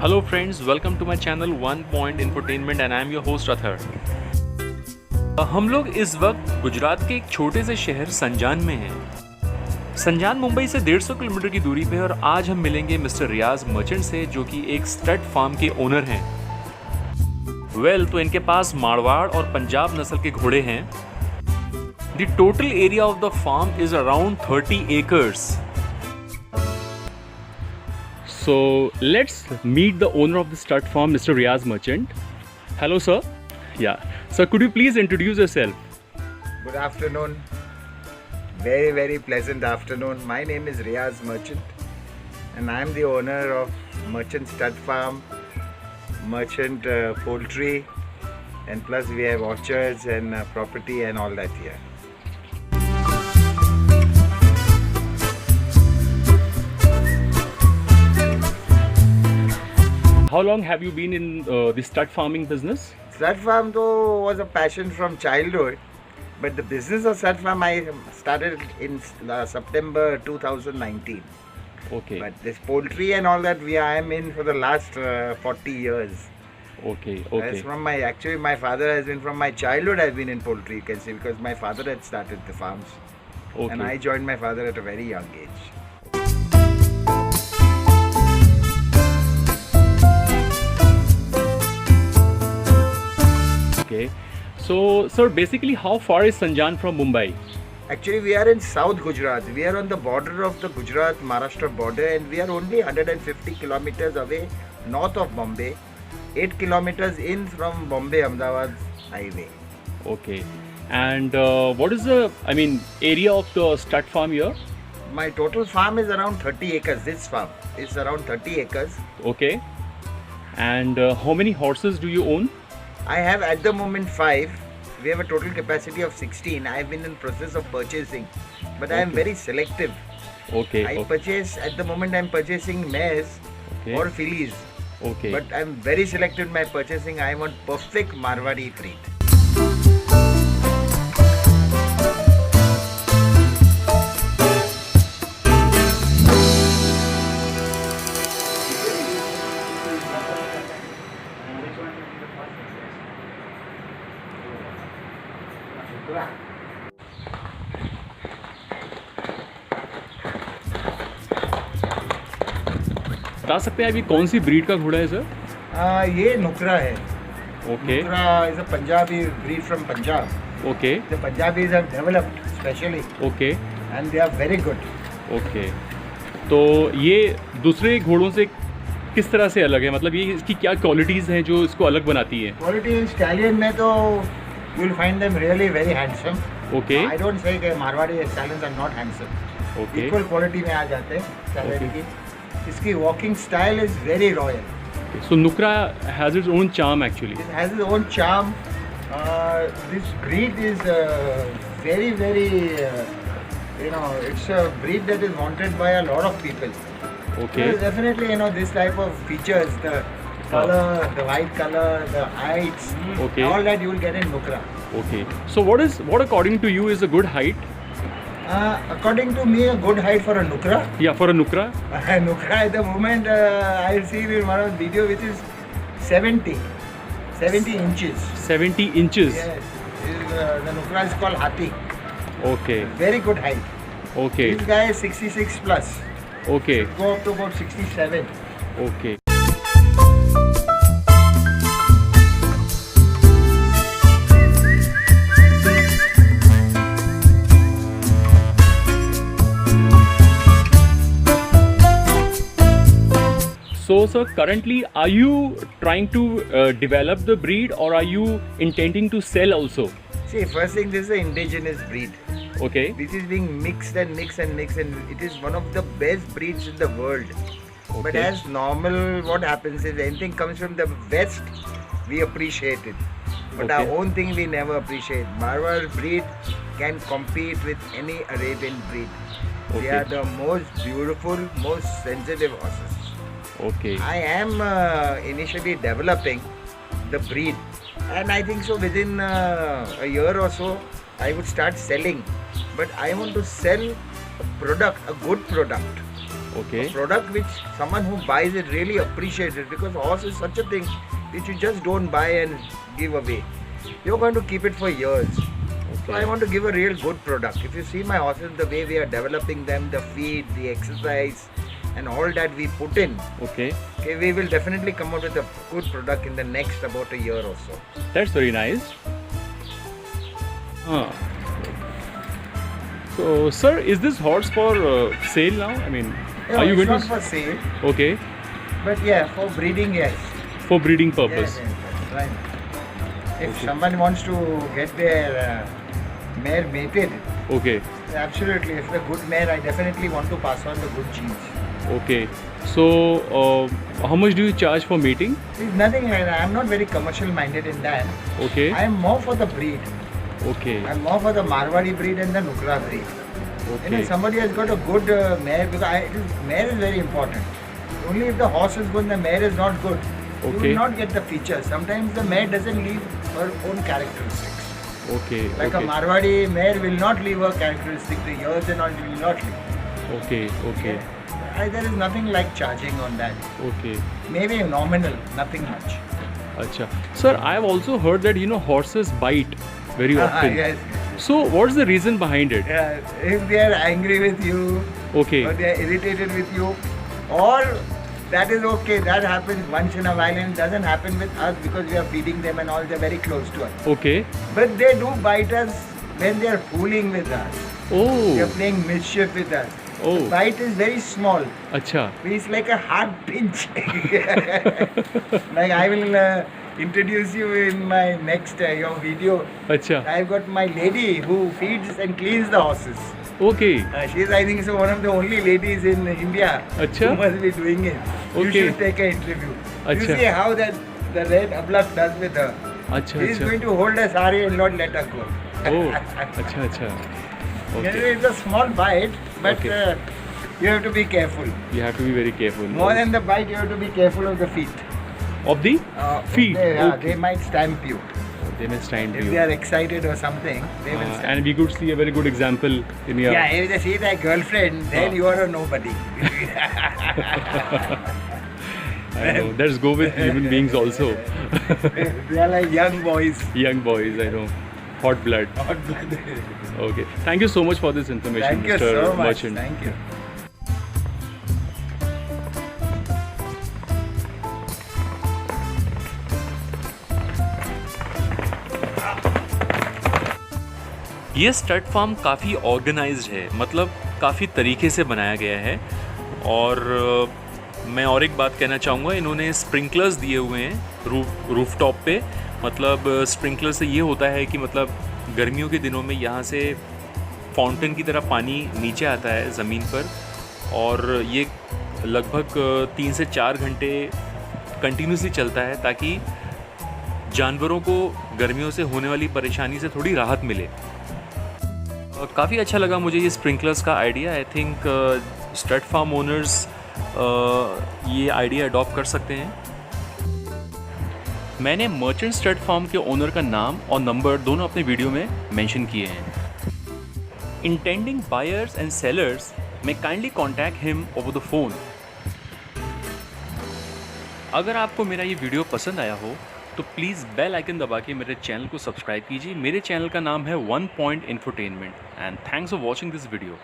Hello friends, welcome to my channel One Point Infotainment and I am your host Athar. हम लोग इस वक्त गुजरात के एक छोटे से शहर संजान में हैं। संजान मुंबई से 150 किलोमीटर की दूरी पे और आज हम मिलेंगे मिस्टर रियाज मर्चेंट से जो कि एक स्टड फार्म के ओनर हैं। तो इनके पास मारवाड़ और पंजाब नस्ल के घोड़े हैं। The total area of the farm is around 30 acres. So let's meet the owner of the stud farm, Mr. Riaz Merchant. Hello, sir. Yeah. Sir, could you please introduce yourself? Good afternoon. Very, very pleasant afternoon. My name is Riaz Merchant and I am the owner of Merchant Stud Farm, Merchant Poultry, and plus we have orchards and property and all that here. How long have you been in the stud farming business? Stud farm though was a passion from childhood, but the business of stud farm I started in September 2019. Okay. But this poultry and all that I am in for the last 40 years. Okay. That's from my father has been from my childhood. I've been in poultry, you can see, because my father had started the farms, and I joined my father at a very young age. Okay. So, sir, basically, how far is Sanjan from Mumbai? Actually, we are in South Gujarat. We are on the border of the Gujarat-Maharashtra border, and we are only 150 kilometers away north of Bombay, 8 kilometers in from Bombay-Ahmedabad highway. Okay. And what is the, area of the stud farm here? My total farm is around 30 acres. This farm is around 30 acres. Okay. And how many horses do you own? I have at the moment 5. We have a total capacity of 16. I have been in process of purchasing, but I am very selective. Okay. Purchase at the moment. I am purchasing mares or fillies. Okay. But I am very selective in my purchasing. I want perfect Marwari breed. बता सकते हैं अभी कौन सी breed का घोड़ा है sir? ये नुकरा है. Okay. Nukra is a Punjabi breed from Punjab. Okay. The Punjabis have developed specially. Okay. And they are very good. Okay. तो ये दूसरे घोड़ों से किस तरह से अलग है? मतलब ये इसकी क्या क्वालिटीज़ हैं जो इसको अलग बनाती है? Quality in stallion में तो you will find them really very handsome. Okay. I don't say कि Marwari stallions are not handsome. Okay. Equal quality में आ जाते हैं stallion की. इसकी walking style is very royal. So Nukra has its own charm actually. It has its own charm. This breed is very, very, it's a breed that is wanted by a lot of people. Okay. So definitely, this type of features, the color, the white color, the heights, all that you will get in Nukra. Okay. So what according to you is a good height? According to me, a good height for a Nukra. Yeah, for a Nukra. Nukra at the moment, I see in one of the video which is 70 inches. 70 inches. Yes. The Nukra is called Hathi. Okay. Very good height. Okay. This guy is 66 plus. Okay. Go up to about 67. Okay. So, sir, currently, are you trying to develop the breed or are you intending to sell also? See, first thing, this is an indigenous breed. Okay. This is being mixed and mixed and mixed, and it is one of the best breeds in the world. Okay. But as normal, what happens is anything comes from the West, we appreciate it. But our own thing we never appreciate. Marwar breed can compete with any Arabian breed. They are the most beautiful, most sensitive horses. Okay. I am initially developing the breed, and I think so within a year or so I would start selling. But I want to sell a product, a good product. Okay. A product which someone who buys it really appreciates it, because horse is such a thing which you just don't buy and give away. You're going to keep it for years. So I want to give a real good product. If you see my horses, the way we are developing them, the feed, the exercise, and all that we put in, Okay. we will definitely come out with a good product in the next about a year or so. That's very nice. So, sir, is this horse for sale now? I mean, Yeah, are you it's going not to? for sale, Okay, but yeah, for breeding, yes. for breeding purpose. Yes, right. If someone wants to get their mare mated, Okay, absolutely, if a good mare, I definitely want to pass on the good genes. okay. So, how much do you charge for mating? It's nothing like that. I'm not very commercial minded in that. Okay, I am more for the breed. okay, I'm more for the Marwadi breed and the Nukra breed. You know, okay, somebody has got a good mare, because mare is very important. Only if the horse is good, the mare is not good, you Okay. will not get the features. Sometimes the mare doesn't leave her own characteristics. okay, Like a okay, Marwadi mare will not leave her characteristic. The ears and all will not leave. okay, okay, There is nothing like charging on that. okay. Maybe nominal, nothing much. Acha. Sir, I have also heard that horses bite very often. Yes. So, what's the reason behind it? If they are angry with you, Okay, or they are irritated with you, or that is okay, that happens once in a while, and it doesn't happen with us because we are feeding them and all, they're very close to us. okay. But they do bite us when they are fooling with us, they are Oh, playing mischief with us. Oh. The bite is very small, acha. it's like a hard pinch. Like I will introduce you in my next your video. Acha. I've got my lady who feeds and cleans the horses. Okay. She's, I think, so one of the only ladies in India Acha. who must be doing it. You Okay. should take an interview. You Acha. see how that the red ablak does with her. Acha, He's acha. going to hold a sari and not let her go. Oh, acha, acha. Okay. It's a small bite, but Okay. you have to be careful. You have to be very careful. More than the bite, you have to be careful of the feet. Of the feet. They Okay. might stamp you. They may stand If you. they are excited or something, they will stamp. And we could see a very good example in your. Yeah, if they see their girlfriend, then you are a nobody. I know. Let's go with human beings also. They are like young boys. Young boys, I know. Hot blood. Okay. Thank you so much for this information, Thank you Mr. so much. Merchant. Thank you. ये stud farm काफ़ी organised है, मतलब काफ़ी तरीके से बनाया गया है। और मैं और एक बात कहना चाहूँगा, इन्होंने स्प्रिंकलर्स दिए हुए हैं रूफ टॉप पे। मतलब स्प्रिंकलर से ये होता है कि मतलब गर्मियों के दिनों में यहाँ से फाउंटेन की तरह पानी नीचे आता है ज़मीन पर, और ये लगभग 3 से 4 घंटे कंटिन्यूसली चलता है ताकि जानवरों को गर्मियों से होने वाली परेशानी से थोड़ी राहत मिले। काफ़ी अच्छा लगा मुझे ये स्प्रिंकलर्स का idea. I think stud farm owners ये आइडिया अडॉप्ट कर सकते हैं। मैंने मर्चेंट स्टड फार्म के ओनर का नाम और नंबर दोनों अपने वीडियो में मेंशन किए हैं। Intending buyers and sellers may kindly contact him over the phone. अगर आपको मेरा ये वीडियो पसंद आया हो तो प्लीज़ बेल आइकन दबा के मेरे चैनल को सब्सक्राइब कीजिए। मेरे चैनल का नाम है 1 Point Infotainment, and thanks for watching this video.